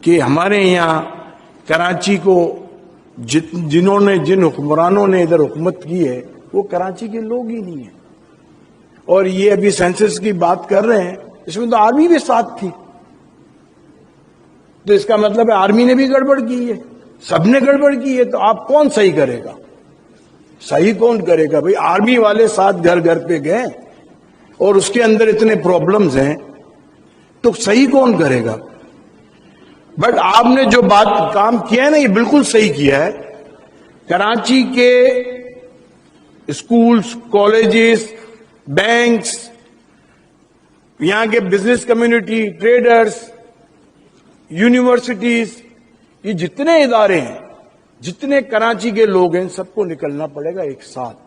کہ ہمارے یہاں کراچی کو جن حکمرانوں نے ادھر حکومت کی ہے وہ کراچی کے لوگ ہی نہیں ہیں. اور یہ ابھی سینسس کی بات کر رہے ہیں، اس میں تو آرمی بھی ساتھ تھی، تو اس کا مطلب ہے آرمی نے بھی گڑبڑ کی ہے، سب نے گڑبڑ کی ہے. تو آپ کون صحیح کرے گا؟ صحیح کون کرے گا بھائی؟ آرمی والے ساتھ گھر گھر پہ گئے اور اس کے اندر اتنے پرابلمز ہیں، تو صحیح کون کرے گا؟ بٹ آپ نے جو کام کیا ہے نا، یہ بالکل صحیح کیا ہے. کراچی کے اسکولز، کالجز، بینکس، یہاں کے بزنس کمیونٹی، ٹریڈرز، یونیورسٹیز، یہ جتنے ادارے ہیں، جتنے کراچی کے لوگ ہیں، سب کو نکلنا پڑے گا ایک ساتھ.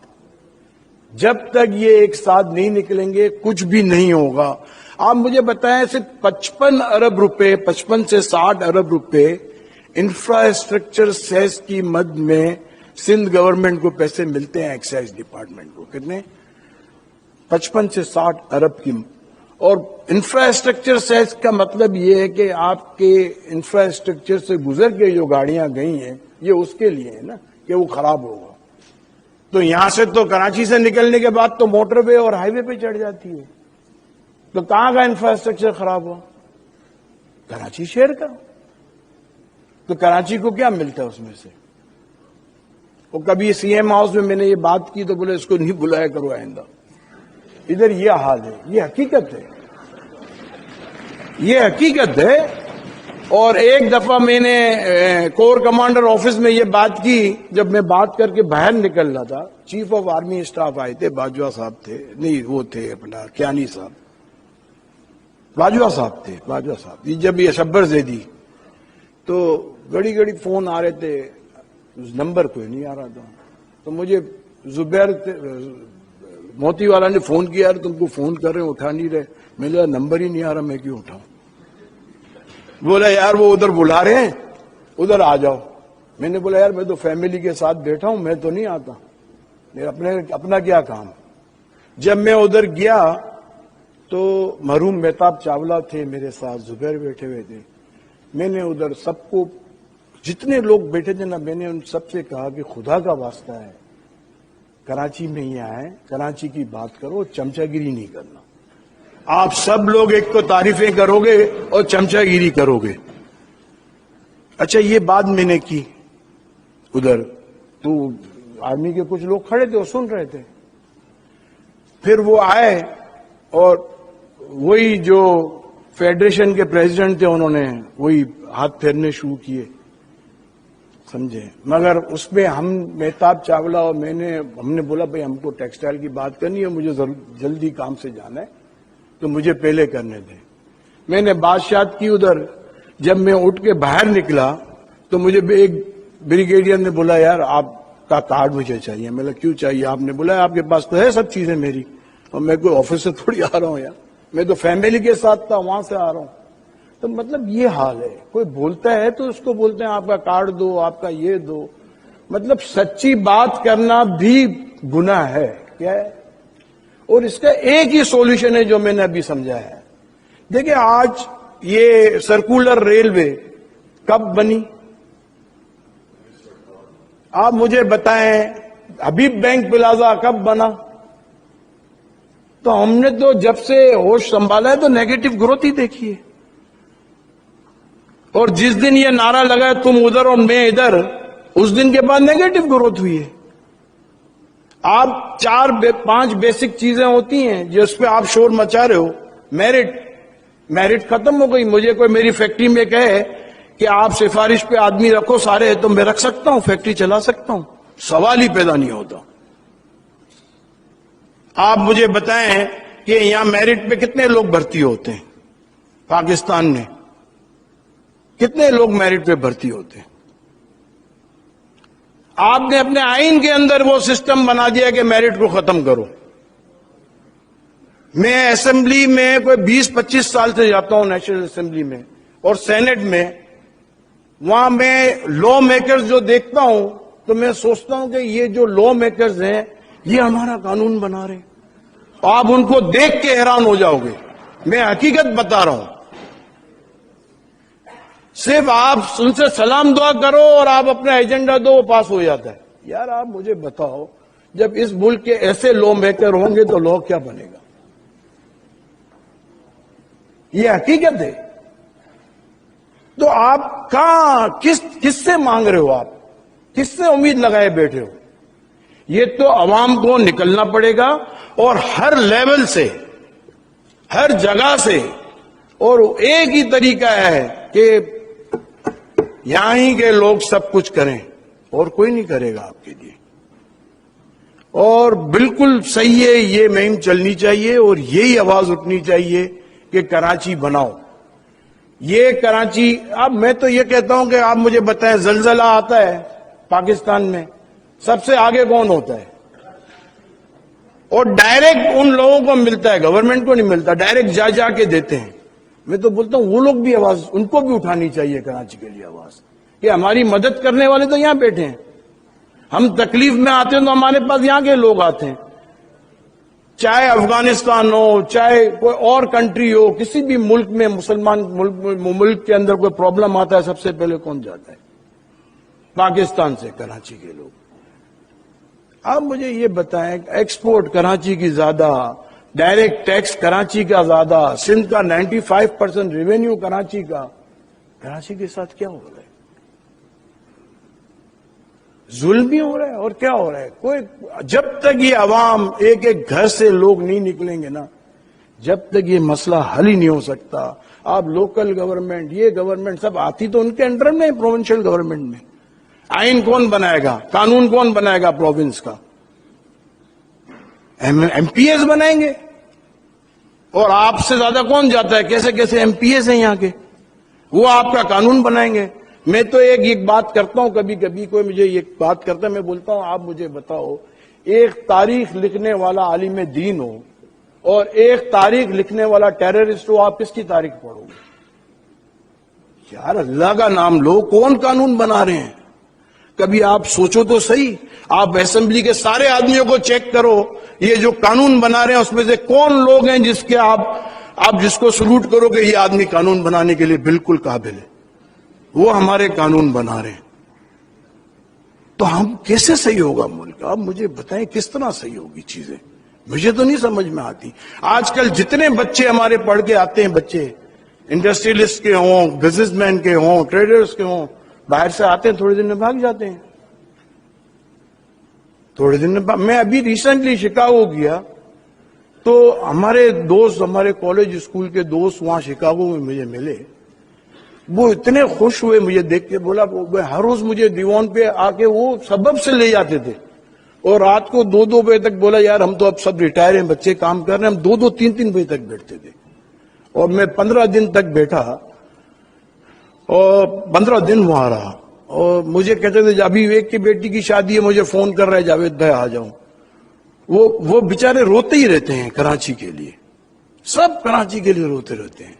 جب تک یہ ایک ساتھ نہیں نکلیں گے کچھ بھی نہیں ہوگا. آپ مجھے بتائیں، صرف 55 ارب روپے، 55 سے 60 ارب روپے انفراسٹرکچر سیس کی مد میں سندھ گورنمنٹ کو پیسے ملتے ہیں، ایکسائز ڈپارٹمنٹ کو. کتنے؟ 55 سے 60 ارب کی. اور انفراسٹرکچر سیس کا مطلب یہ ہے کہ آپ کے انفراسٹرکچر سے گزر کے جو گاڑیاں گئی ہیں، یہ اس کے لیے ہے نا کہ وہ خراب ہوگا. تو یہاں سے تو کراچی سے نکلنے کے بعد تو موٹر وے اور ہائی وے پہ چڑھ جاتی ہے. تو کہاں کا انفراسٹرکچر خراب ہوا؟ کراچی شہر کا. تو کراچی کو کیا ملتا ہے اس میں سے؟ وہ کبھی سی ایم ہاؤس میں نے یہ بات کی تو بولے اس کو نہیں بلایا کرو آئندہ. ادھر یہ حال ہے، یہ حقیقت ہے، یہ حقیقت ہے. اور ایک دفعہ میں نے کور کمانڈر آفس میں یہ بات کی، جب میں بات کر کے باہر نکل رہا تھا. چیف آف آرمی اسٹاف آئے تھے، باجوہ صاحب تھے، نہیں وہ تھے اپنا کیانی صاحب، باجوہ صاحب تھے، باجوہ صاحب. جب یہ شبر زیدی، تو گڑی گڑی فون آ رہے تھے، نمبر کوئی نہیں آ رہا تھا. تو مجھے زبیر موتی والا نے فون کیا، یار تم کو فون کر رہے ہیں اٹھا نہیں رہے. میں نے کہا نمبر ہی نہیں آ رہا، میں کیوں اٹھاؤں؟ بولا یار وہ ادھر بلا رہے ہیں، ادھر آ جاؤ. میں نے بولا یار میں تو فیملی کے ساتھ بیٹھا ہوں، میں تو نہیں آتا، میرا اپنا کیا کام. جب میں ادھر گیا تو مرحوم مہتاب چاولہ تھے میرے ساتھ، زبیر بیٹھے ہوئے تھے. میں نے ادھر سب کو، جتنے لوگ بیٹھے تھے نا، میں نے ان سب سے کہا کہ خدا کا واسطہ ہے کراچی میں ہی آئے، کراچی کی بات کرو، چمچہ گیری نہیں کرنا. آپ سب لوگ ایک تو تعریفیں کرو گے اور چمچہ گیری کرو گے. اچھا یہ بات میں نے کی ادھر، تو آرمی کے کچھ لوگ کھڑے تھے اور سن رہے تھے. پھر وہ آئے اور وہی جو فیڈریشن کے پریزیڈنٹ تھے انہوں نے وہی ہاتھ پھیرنے شروع کیے، سمجھے. مگر اس میں ہم مہتاب چاولہ اور ہم نے بولا بھائی ہم کو ٹیکسٹائل کی بات کرنی ہے، مجھے جلدی کام سے جانا ہے تو مجھے پہلے کرنے دیں. میں نے بادشاہت کی ادھر. جب میں اٹھ کے باہر نکلا تو مجھے ایک بریگیڈیئر نے بولا یار آپ کا کارڈ مجھے چاہیے. میں نے کیوں چاہیے؟ آپ نے بولا آپ کے پاس تو ہے سب چیزیں میری، اور میں کوئی آفس سے تھوڑی آ رہا ہوں یار، میں تو فیملی کے ساتھ تھا، وہاں سے آ رہا ہوں. تو مطلب یہ حال ہے. کوئی بولتا ہے تو اس کو بولتے ہیں آپ کا کارڈ دو، آپ کا یہ دو. مطلب سچی بات کرنا بھی گناہ ہے. کیا ہے؟ اور اس کا ایک ہی سولوشن ہے جو میں نے ابھی سمجھا ہے. دیکھیں آج یہ سرکولر ریلوے کب بنی؟ آپ مجھے بتائیں. حبیب بینک پلازا کب بنا؟ تو ہم نے تو جب سے ہوش سنبھالا ہے تو نیگیٹو گروتھ ہی دیکھی ہے. اور جس دن یہ نعرہ لگا تم ادھر اور میں ادھر، اس دن کے بعد نیگیٹو گروتھ ہوئی ہے. آپ 4-5 بیسک چیزیں ہوتی ہیں جس پہ آپ شور مچا رہے ہو. میرٹ ختم ہو گئی. مجھے کوئی میری فیکٹری میں کہے کہ آپ سفارش پہ آدمی رکھو سارے، تو میں رکھ سکتا ہوں، فیکٹری چلا سکتا ہوں، سوال ہی پیدا نہیں ہوتا. آپ مجھے بتائیں کہ یہاں میرٹ پہ کتنے لوگ بھرتی ہوتے ہیں؟ پاکستان میں کتنے لوگ میرٹ پہ بھرتی ہوتے ہیں؟ آپ نے اپنے آئین کے اندر وہ سسٹم بنا دیا کہ میرٹ کو ختم کرو. میں اسمبلی میں کوئی 20-25 سال سے جاتا ہوں، نیشنل اسمبلی میں اور سینٹ میں. وہاں میں لا میکرز جو دیکھتا ہوں تو میں سوچتا ہوں کہ یہ جو لا میکرز ہیں یہ ہمارا قانون بنا رہے ہیں. آپ ان کو دیکھ کے حیران ہو جاؤ گے. میں حقیقت بتا رہا ہوں. صرف آپ ان سے سلام دعا کرو اور آپ اپنا ایجنڈا دو، وہ پاس ہو جاتا ہے. یار آپ مجھے بتاؤ، جب اس ملک کے ایسے لو میکر ہوں گے تو لو کیا بنے گا؟ یہ حقیقت ہے. تو آپ کہاں کس سے مانگ رہے ہو؟ آپ کس سے امید لگائے بیٹھے ہو؟ یہ تو عوام کو نکلنا پڑے گا، اور ہر لیول سے، ہر جگہ سے. اور ایک ہی طریقہ ہے کہ یہاں ہی کے لوگ سب کچھ کریں، اور کوئی نہیں کرے گا آپ کے لیے. اور بالکل صحیح ہے، یہ مہم چلنی چاہیے اور یہی آواز اٹھنی چاہیے کہ کراچی بناؤ. یہ کراچی، اب میں تو یہ کہتا ہوں کہ آپ مجھے بتائیں، زلزلہ آتا ہے پاکستان میں، سب سے آگے کون ہوتا ہے؟ اور ڈائریکٹ ان لوگوں کو ملتا ہے، گورنمنٹ کو نہیں ملتا، ڈائریکٹ جا کے دیتے ہیں. میں تو بولتا ہوں وہ لوگ بھی آواز، ان کو بھی اٹھانی چاہیے کراچی کے لیے آواز، کہ ہماری مدد کرنے والے تو یہاں بیٹھے ہیں. ہم تکلیف میں آتے ہیں تو ہمارے پاس یہاں کے لوگ آتے ہیں، چاہے افغانستان ہو، چاہے کوئی اور کنٹری ہو، کسی بھی ملک میں، مسلمان ملک کے اندر کوئی پرابلم آتا ہے، سب سے پہلے کون جاتا ہے؟ پاکستان سے کراچی کے لوگ. آپ مجھے یہ بتائیں، ایکسپورٹ کراچی کی زیادہ، ڈائریکٹ ٹیکس کراچی کا زیادہ، سندھ کا 95% ریونیو کراچی کا. کراچی کے ساتھ کیا ہو رہا ہے؟ ظلم بھی ہو رہا ہے. اور کیا ہو رہا ہے؟ کوئی، جب تک یہ عوام ایک ایک گھر سے لوگ نہیں نکلیں گے نا، جب تک یہ مسئلہ حل ہی نہیں ہو سکتا. آپ لوکل گورنمنٹ، یہ گورنمنٹ سب آتی تو ان کے انڈر میں، پروونشل گورنمنٹ میں آئین کون بنائے گا؟ قانون کون بنائے گا پروونس کا؟ ایم پی ایز بنائیں گے. اور آپ سے زیادہ کون جاتا ہے؟ کیسے کیسے ایم پی ایز ہیں یہاں کے، وہ آپ کا قانون بنائیں گے. میں تو ایک بات کرتا ہوں، کبھی کبھی کوئی مجھے یہ بات کرتا ہے، میں بولتا ہوں آپ مجھے بتاؤ، ایک تاریخ لکھنے والا عالم دین ہو اور ایک تاریخ لکھنے والا ٹیررسٹ ہو، آپ کس کی تاریخ پڑھو گے؟ یار اللہ کا نام لو، کون قانون بنا رہے ہیں؟ کبھی آپ سوچو تو صحیح. آپ اسمبلی کے سارے آدمیوں کو چیک کرو، یہ جو قانون بنا رہے ہیں اس میں سے کون لوگ ہیں جس کے آپ جس کو سلوٹ کرو کہ یہ آدمی قانون بنانے کے لیے بالکل قابل ہے، وہ ہمارے قانون بنا رہے ہیں. تو ہم کیسے صحیح ہوگا ملک؟ آپ مجھے بتائیں کس طرح صحیح ہوگی چیزیں؟ مجھے تو نہیں سمجھ میں آتی. آج کل جتنے بچے ہمارے پڑھ کے آتے ہیں، بچے انڈسٹریلسٹ کے ہوں، بزنس مین کے ہوں، ٹریڈرز کے ہوں، باہر سے آتے ہیں، تھوڑے دن میں بھاگ جاتے ہیں. تھوڑے دن میں میں ابھی ریسنٹلی شکاگو گیا تو ہمارے دوست، ہمارے کالج اسکول کے دوست وہاں شکاگو میں مجھے ملے. وہ اتنے خوش ہوئے مجھے دیکھ کے. بولا ہر روز مجھے دیوان پہ آ کے وہ سبب سے لے جاتے تھے، اور رات کو 2 بجے تک. بولا یار ہم تو اب سب ریٹائر ہیں، بچے کام کر رہے ہیں، ہم 2 3 بجے تک بیٹھتے تھے. اور میں 15 دن تک بیٹھا، اور 15 دن وہاں رہا. اور مجھے کہتے تھے ابھی ایک کی بیٹی کی شادی ہے، مجھے فون کر رہا ہے جاوید بھائی آ جاؤں. وہ بیچارے روتے ہی رہتے ہیں کراچی کے لیے، سب کراچی کے لیے روتے رہتے ہیں.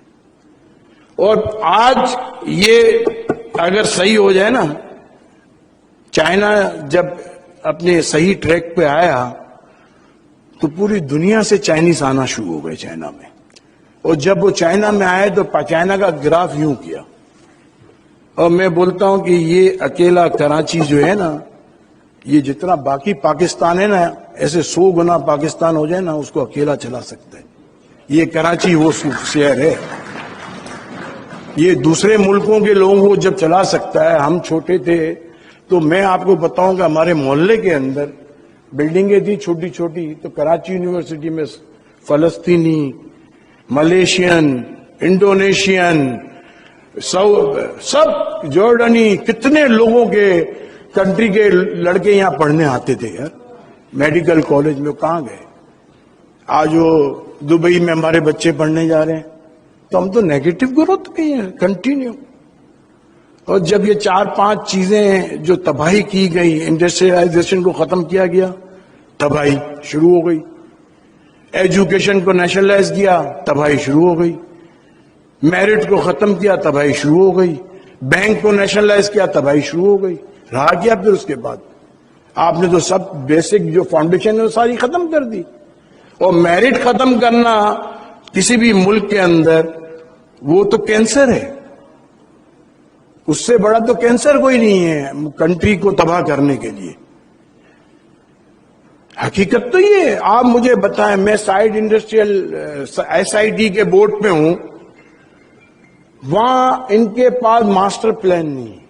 اور آج یہ اگر صحیح ہو جائے نا، چائنا جب اپنے صحیح ٹریک پہ آیا تو پوری دنیا سے چائنیز آنا شروع ہو گئے چائنا میں. اور جب وہ چائنا میں آئے تو چائنا کا گراف یوں کیا. اور میں بولتا ہوں کہ یہ اکیلا کراچی جو ہے نا، یہ جتنا باقی پاکستان ہے نا، ایسے 100 گنا پاکستان ہو جائے نا، اس کو اکیلا چلا سکتا ہے. یہ کراچی وہ شہر ہے، یہ دوسرے ملکوں کے لوگوں کو جب چلا سکتا ہے. ہم چھوٹے تھے تو میں آپ کو بتاؤں کہ ہمارے محلے کے اندر بلڈنگیں تھی چھوٹی چھوٹی، تو کراچی یونیورسٹی میں فلسطینی، ملیشین، انڈونیشین، سب جارڈنی، کتنے لوگوں کے کنٹری کے لڑکے یہاں پڑھنے آتے تھے یار میڈیکل کالج میں. کہاں گئے؟ آج وہ دبئی میں ہمارے بچے پڑھنے جا رہے ہیں. تو ہم تو نیگیٹو گروتھ پہ ہیں کنٹینیو. اور جب یہ 4-5 چیزیں جو تباہی کی گئی، انڈسٹریلائزیشن کو ختم کیا گیا، تباہی شروع ہو گئی. ایجوکیشن کو نیشنلائز کیا، تباہی شروع ہو گئی. میرٹ کو ختم کیا، تباہی شروع ہو گئی. بینک کو نیشنلائز کیا، تباہی شروع ہو گئی. رہا کیا پھر اس کے بعد؟ آپ نے تو سب بیسک جو فاؤنڈیشن ہے وہ ساری ختم کر دی. اور میرٹ ختم کرنا کسی بھی ملک کے اندر وہ تو کینسر ہے. اس سے بڑا تو کینسر کوئی نہیں ہے کنٹری کو تباہ کرنے کے لیے. حقیقت تو یہ ہے. آپ مجھے بتائیں, میں سائیڈ انڈسٹریل SIT کے بورڈ پہ ہوں, وہاں ان کے پاس ماسٹر پلان نہیں ہے,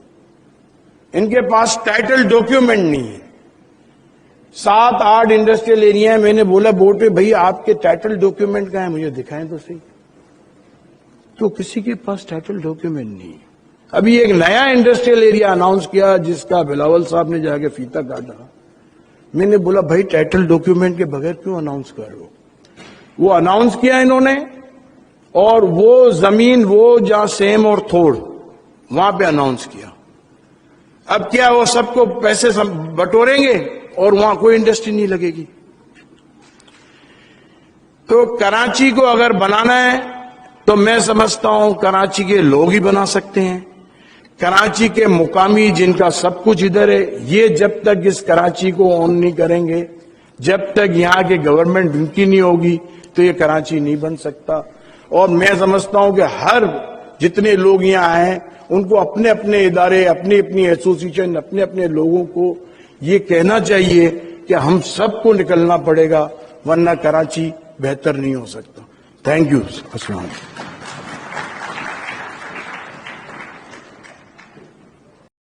ان کے پاس ٹائٹل ڈاکیومنٹ نہیں ہے. 7-8 انڈسٹریل ایریا ہے. میں نے بولا بورڈ پہ, بھئی آپ کے ٹائٹل ڈاکیومنٹ کہاں ہیں, مجھے دکھائیں تو صحیح. تو کسی کے پاس ٹائٹل ڈاکیومنٹ نہیں ہے. ابھی ایک نیا انڈسٹریل ایریا اناؤنس کیا جس کا بلاول صاحب نے جا کے فیتا کاٹا. میں نے بولا بھائی ٹائٹل ڈاکیومنٹ کے بغیر کیوں اناؤنس کر رہے ہو؟ وہ اناؤنس کیا انہوں نے, اور وہ زمین وہ جہاں سیم اور تھوڑ وہاں پہ اناؤنس کیا. اب کیا وہ سب کو پیسے بٹوریں گے اور وہاں کوئی انڈسٹری نہیں لگے گی. تو کراچی کو اگر بنانا ہے تو میں سمجھتا ہوں کراچی کے لوگ ہی بنا سکتے ہیں. کراچی کے مقامی جن کا سب کچھ ادھر ہے, یہ جب تک اس کراچی کو اون نہیں کریں گے, جب تک یہاں کے گورنمنٹ ان کی نہیں ہوگی, تو یہ کراچی نہیں بن سکتا. اور میں سمجھتا ہوں کہ ہر جتنے لوگ یہاں آئے ہیں ان کو اپنے اپنے ادارے, اپنی اپنی ایسوسیشن, اپنے اپنے لوگوں کو یہ کہنا چاہیے کہ ہم سب کو نکلنا پڑے گا, ورنہ کراچی بہتر نہیں ہو سکتا. Thank you. السلام علیکم.